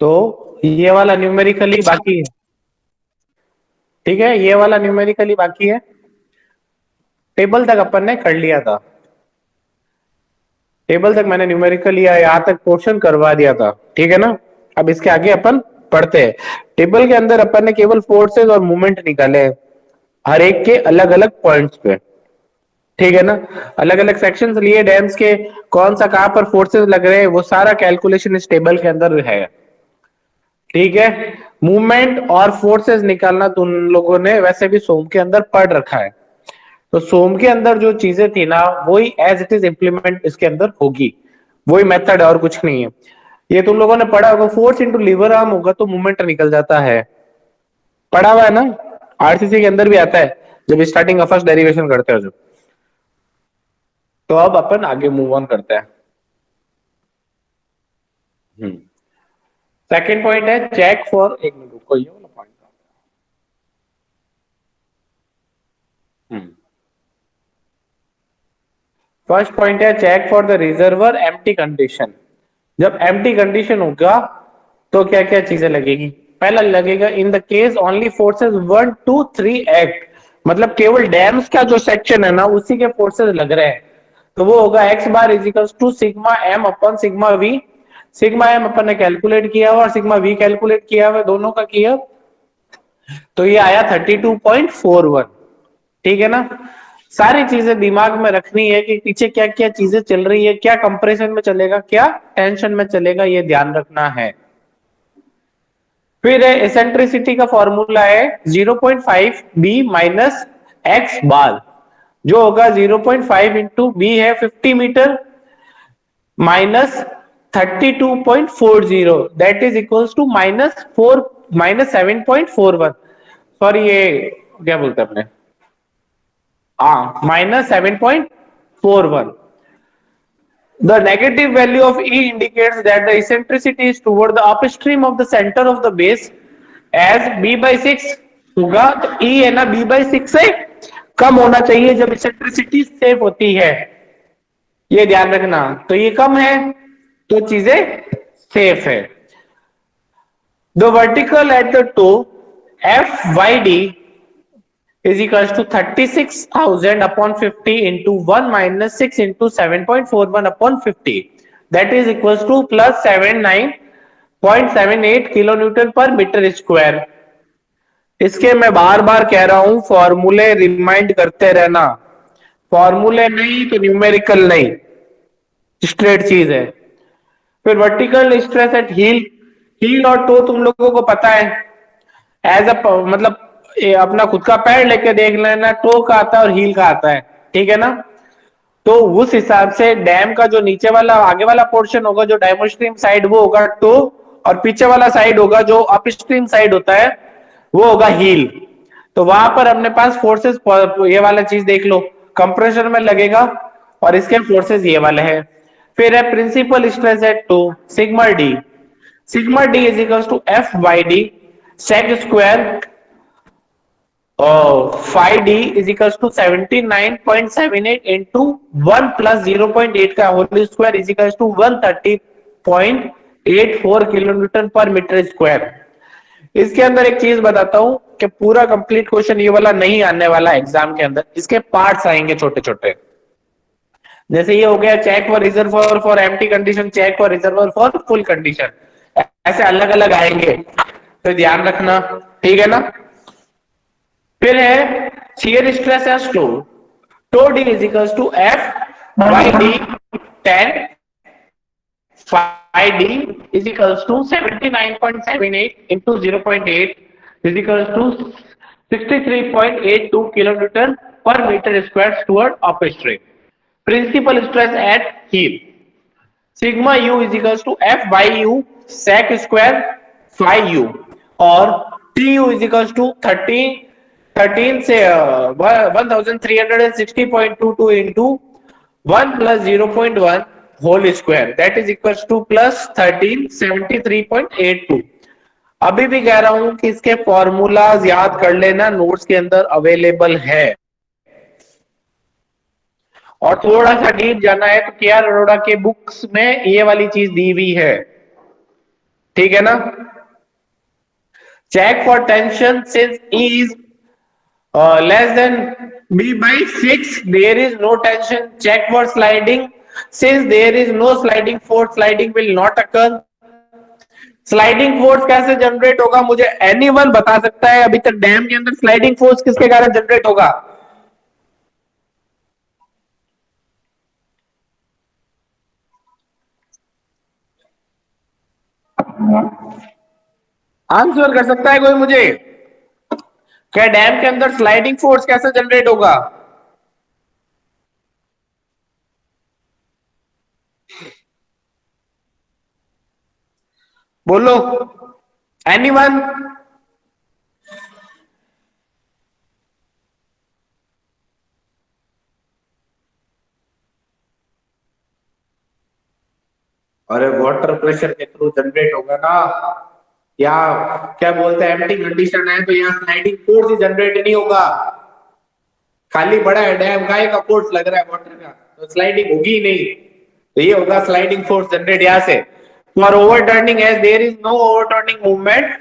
तो ये वाला न्यूमेरिकली बाकी है, ठीक है, ये वाला न्यूमेरिकली बाकी है। टेबल तक अपन ने कर लिया था, टेबल तक मैंने न्यूमेरिकली यहां तक पोर्शन करवा दिया था, ठीक है ना। अब इसके आगे अपन पढ़ते हैं। टेबल के अंदर अपन ने केवल फोर्सेस और मूवमेंट निकाले हैं, हर एक के अलग अलग पॉइंट्स पे, ठीक है ना। अलग अलग सेक्शंस लिए डैम्स के, कौन सा कहां पर फोर्सेस लग रहे हैं वो सारा कैलकुलेशन इस टेबल के अंदर है, ठीक है। मूवमेंट और फोर्सेस निकालना तो उन लोगों ने वैसे भी सोम के अंदर पढ़ रखा है। तो सोम के अंदर जो चीजें थी ना वही एज इट इज इम्प्लीमेंट इसके अंदर होगी, वही मेथड है और कुछ नहीं है। ये तुम लोगों ने पढ़ा होगा, फोर्स इंटू लीवर आर्म होगा तो मूवमेंट निकल जाता है, पढ़ा हुआ है ना। आरसीसी के अंदर भी आता है जब स्टार्टिंग का फर्स्ट डेरिवेशन करते हो जब। तो अब अपन आगे मूव ऑन करते हैं। सेकंड पॉइंट है चेक फॉर, एक मिनट रुको, ये वाला पॉइंट फर्स्ट पॉइंट है check for the reservoir empty condition. जब एम्प्टी कंडीशन होगा तो क्या क्या चीजें लगेगी। पहला लगेगा in the case only forces 1 2 3 act, मतलब केवल डैम्स का जो सेक्शन है ना उसी के फोर्सेस लग रहे हैं। तो वो होगा x bar equals to sigma M अपन सिग्मा वी। सिग्मा एम अपन ने कैलकुलेट किया हुआ और सिग्मा वी कैलकुलेट किया हुआ, दोनों का किया। तो ये आया 32.41, ठीक है ना। सारी चीजें दिमाग में रखनी है कि पीछे क्या क्या चीजें चल रही है, क्या कंप्रेशन में चलेगा, क्या टेंशन में चलेगा, ये ध्यान रखना है। फिर एसेंट्रिसिटी का फॉर्मूला है 0.5 बी माइनस एक्स बार, जो होगा 0.5 इंटू बी है 50 metre minus 32.40, that is equals to minus 7.41। Sorry ये क्या बोलते हैं अपने, हाँ -7.41। The negative value of E indicates that the eccentricity is toward the upstream of the center of the base as B/6 होगा। तो E है ना B/6 से कम होना चाहिए जब इसेंट्रिसिटी सेफ होती है, ये ध्यान रखना। तो ये कम है तो चीजें सेफ है। The vertical at the toe FYD is equals to 36,000 upon 50 into 1 minus 6 into 7.41 upon 50, that is equals to plus 79.78 kilonewton per meter square। इसके मैं बार बार कह रहा हूं फॉर्मूले रिमाइंड करते रहना, फॉर्मूले नहीं तो न्यूमेरिकल नहीं, स्ट्रेट चीज है। फिर vertical stress at heel, heel और टो तुम लोगों को पता है, एज अ मतलब अपना खुद का पैर लेके देख लेना, टो का आता है और हील का आता है, ठीक है ना। तो उस हिसाब से डैम का जो नीचे वाला आगे वाला पोर्शन होगा जो डायमोस्ट्रीम साइड वो होगा टो, और पीछे वाला साइड होगा जो अपस्ट्रीम साइड होता है वो होगा हील। तो वहां पर अपने पास फोर्सेस, ये वाला चीज देख लो, कंप्रेशर में लगेगा और इसके फोर्सेस ये वाले हैं। फिर है principal stress at toe sigma D, sigma D is equal to F by D sec square, five D is equal to 79.78 into 1 plus 0.8 का whole square is equal to 130.84 kilometre पर मीटर स्क्वायर। इसके अंदर एक चीज बताता हूं कि पूरा कंप्लीट क्वेश्चन ये वाला नहीं आने वाला एग्जाम के अंदर, इसके पार्ट्स आएंगे छोटे छोटे। जैसे ये हो गया check for reservoir for empty condition, check for reservoir for full condition, ऐसे अलग अलग आएंगे, तो ध्यान रखना, ठीक है ना। फिर है shear stress S tau, tau D is equals to F by D 10, five D is equals to 79.78 into 0.8 is equals to 63.82 kilometre पर metre square toward upstream. Principal stress at heel, sigma U is equals to F by U sec square five U, और T U is equals to 13 से 1360.22 into 1 plus 0.1 whole square, that is equals two plus 1373.82। अभी भी कह रहा हूं कि इसके formulas याद कर लेना, नोट्स के अंदर अवेलेबल है। और थोड़ा सा डीप जाना है तो के आर अरोड़ा के बुक्स में ये वाली चीज दी हुई है, ठीक है ना? Check for tension since E is less than B by 6, there is no tension. Check for sliding since there is no sliding force, sliding will not occur. Sliding force कैसे जनरेट होगा, मुझे एनीवन बता सकता है अभी तक dam के अंदर स्लाइडिंग फोर्स किसके कारण जनरेट होगा? आंसर कर सकता है कोई मुझे? क्या डैम के अंदर स्लाइडिंग फोर्स कैसे जनरेट होगा? बोलो, एनीवन? अरे वाटर प्रेशर के थ्रू जनरेट होगा ना, या क्या बोलते हैं एम्प्टी कंडीशन है तो यहाँ स्लाइडिंग फोर्स ही जनरेट नहीं होगा। खाली बड़ा है डैम, गाय का फोर्स लग रहा है वाटर का, तो स्लाइडिंग होगी ही नहीं। तो ये होगा स्लाइडिंग फोर्स जनरेट यहाँ से। For overturning as there is no overturning movement,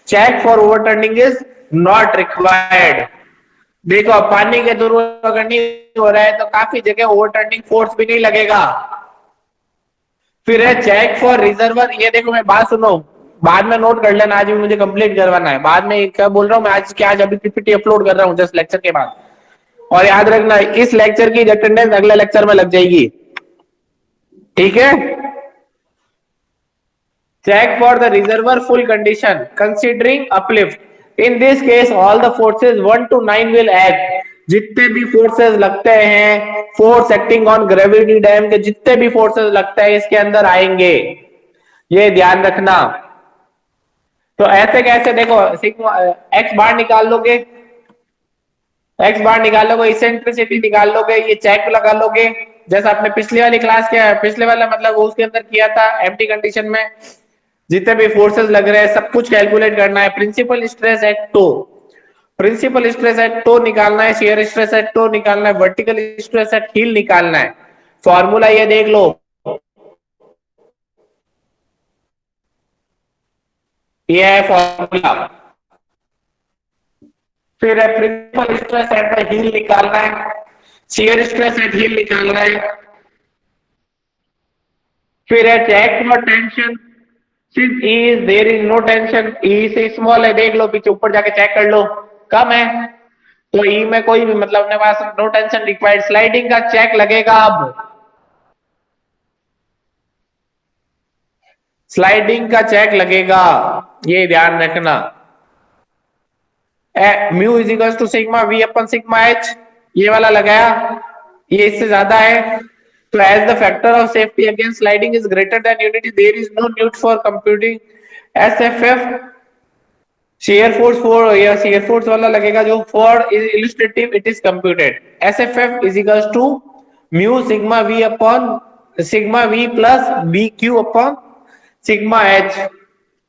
check for overturning is not required. देखो अब पानी के थ्रू अगर नहीं हो रहा है तो काफी जगह ओवरटर्निंग फोर्स भी नहीं लगेगा। फिर है चेक फॉर रिजर्वर, ये देखो मैं बात सुनो, बाद में नोट कर लेना, आज भी मुझे कंप्लीट करवाना है। बाद में क्या बोल रहा हूँ मैं, आज अभी पीपीटी अपलोड कर रहा हूँ जस्ट लेक्चर के बाद। और याद रखना इस लेक्चर की अटेंडेंस अगले लेक्चर में लग जाएगी, ठीक है? Check for the reservoir full condition considering uplift. In this case all the forces 1 to 9 will act. जितने भी फोर्सेस लगते हैं, force acting on gravity dam के जितने भी फोर्सेस लगते हैं इसके अंदर आएंगे, ये ध्यान रखना। तो ऐसे कैसे, देखो सिग्मा एक्स बार निकाल लोगे, एक्स बार निकाल लोगे, इसेंट्रिसिटी निकाल लोगे, ये चेक लगा लोगे जैसा आपने पिछली वाली क्लास किया, पिछले वाला मतलब उसके अंदर किया था एम्प्टी कंडीशन में। जितने भी फोर्सेस लग रहे हैं सब कुछ कैलकुलेट करना है। Principal stress at toe, principal stress at toe निकालना है, शियर स्ट्रेस एट टो निकालना है, वर्टिकल स्ट्रेस एट हील निकालना है। फॉर्मूला ये देख लो, ये है फॉर्मूला। फिर है principal stress at the heel निकालना है, शियर स्ट्रेस एट हील निकालना है। फिर है check for tension since E is there is no tension, E से स्मॉल है, देख लो पीछे ऊपर जाके चेक कर लो कम है, तो ई में कोई भी मतलब अपने पास नो टेंशन रिक्वायर्ड। स्लाइडिंग का चेक लगेगा, अब स्लाइडिंग का चेक लगेगा, ये ध्यान रखना। Mu is equal to sigma V upon sigma H, ये वाला लगाया, ये इससे ज्यादा है तो as the factor of safety against sliding is greater than unity there is no need for computing SFF shear force for, या शेयर फोर्स वाला लगेगा जो for illustrative it is computed. SFF is equal to mu sigma V upon sigma V plus B Q upon sigma H,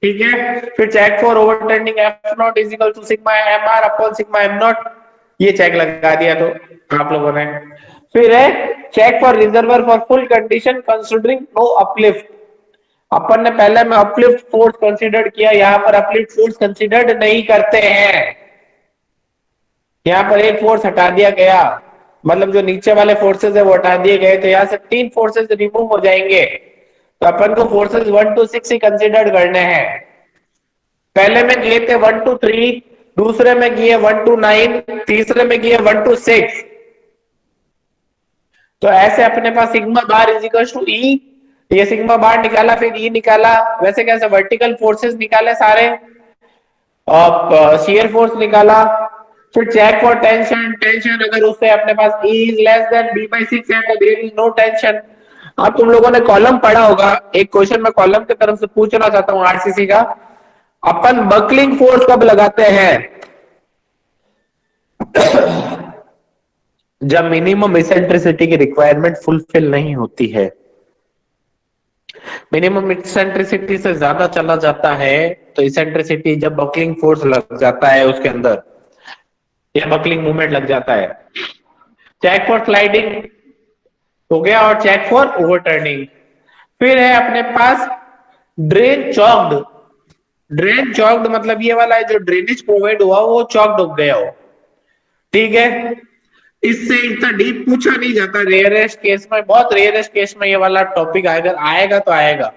ठीक है? फिर check for overturning F not is equal to sigma M R upon sigma M not, ये check लगा दिया तो आप लोगों ने। फिर है check for reservoir for full condition considering no uplift. अपन ने पहले में अपलिफ्ट फोर्स कंसीडर किया, यहाँ पर अपलिफ्ट फोर्स कंसीडर्ड नहीं करते हैं, यहाँ पर एक फोर्स हटा दिया गया, मतलब जो नीचे वाले फोर्सेस है वो हटा दिए गए, तो यहाँ से 3 फोर्सेस रिमूव हो जाएंगे। तो अपन को फोर्सेस 1 to 6 ही कंसीडर करने हैं। पहले में किए थे 1 to 3, दूसरे में किए 1 to 9, तीसरे में किए 1 to 6। तो ऐसे अपने पास sigma bar is equal to E, ये सिग्मा बार निकाला, फिर ई निकाला, वैसे कैसे वर्टिकल फोर्सेस निकाले सारे, और शियर फोर्स निकाला। फिर चेक फॉर टेंशन, टेंशन अगर उससे अपने पास E is less than B by 6 है तो देयर इज नो टेंशन। अब तुम लोगों ने कॉलम पढ़ा होगा, एक क्वेश्चन मैं कॉलम की तरफ से पूछना चाहता हूँ आरसीसी का, अपन बकलिंग फोर्स कब लगाते हैं? जब मिनिमम इसेंट्रिसिटी की रिक्वायरमेंट फुलफिल नहीं होती है। मिनिमम इसेंट्रिसिटी से ज्यादा चला जाता है तो इसेंट्रिसिटी जब बकलिंग फोर्स लग जाता है उसके अंदर, या बकलिंग मूवमेंट लग जाता है। चेक फॉर स्लाइडिंग हो गया और चेक फॉर ओवरटर्निंग। फिर है अपने पास ड्रेन चॉक्ड, ड्रेन चॉक्ड मतलब ये वाला है जो ड्रेनेज प्रोवाइड हुआ वो चॉक्ड हो गया हो, ठीक है। इससे इतना डीप पूछा नहीं जाता, रेयरेस्ट केस में, बहुत रेयरेस्ट केस में ये वाला टॉपिक आएगा, आएगा तो आएगा,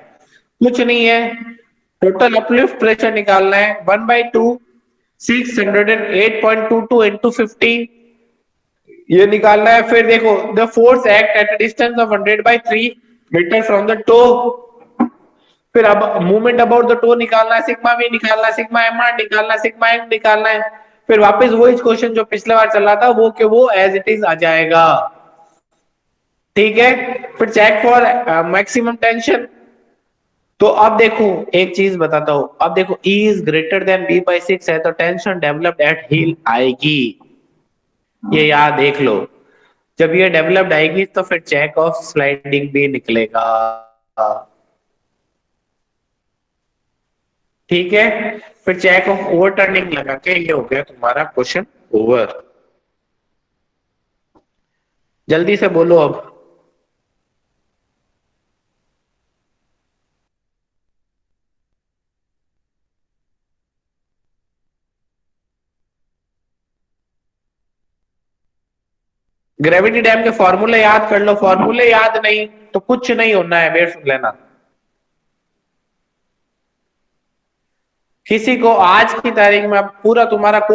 कुछ नहीं है। टोटल अपलिफ्ट प्रेशर निकालना है, 1/2 608.22 इंटू 50, ये निकालना है। फिर देखो, the force act at distance of 100/3 metre from the toe. फिर अब मूवमेंट अबाउट द टो निकालना है, सिग्मा वी निकालना है, सिग्मा एम आर निकालना है, सिग्मा एम निकालना है। फिर वापस वही क्वेश्चन जो पिछले बार चल रहा था वो के वो एज इट इज आ जाएगा, ठीक है। फिर चेक फॉर मैक्सिमम टेंशन। तो अब देखो एक चीज बताता हूं, अब देखो E is greater then B/6 है तो टेंशन डेवलप्ड एट हील आएगी, ये याद देख लो। जब ये डेवलप्ड आएगी तो फिर चेक ऑफ स्लाइडिंग भी निकलेगा, ठीक है। फिर चेक ऑफ ओवरटर्निंग लगा के ये हो गया तुम्हारा क्वेश्चन ओवर। जल्दी से बोलो अब। ग्रेविटी डैम के फॉर्मूले याद कर लो, फॉर्मूले याद नहीं तो कुछ नहीं होना है, वेट सुन लेना। किसी को आज की तारीख में अब पूरा तुम्हारा कोर्स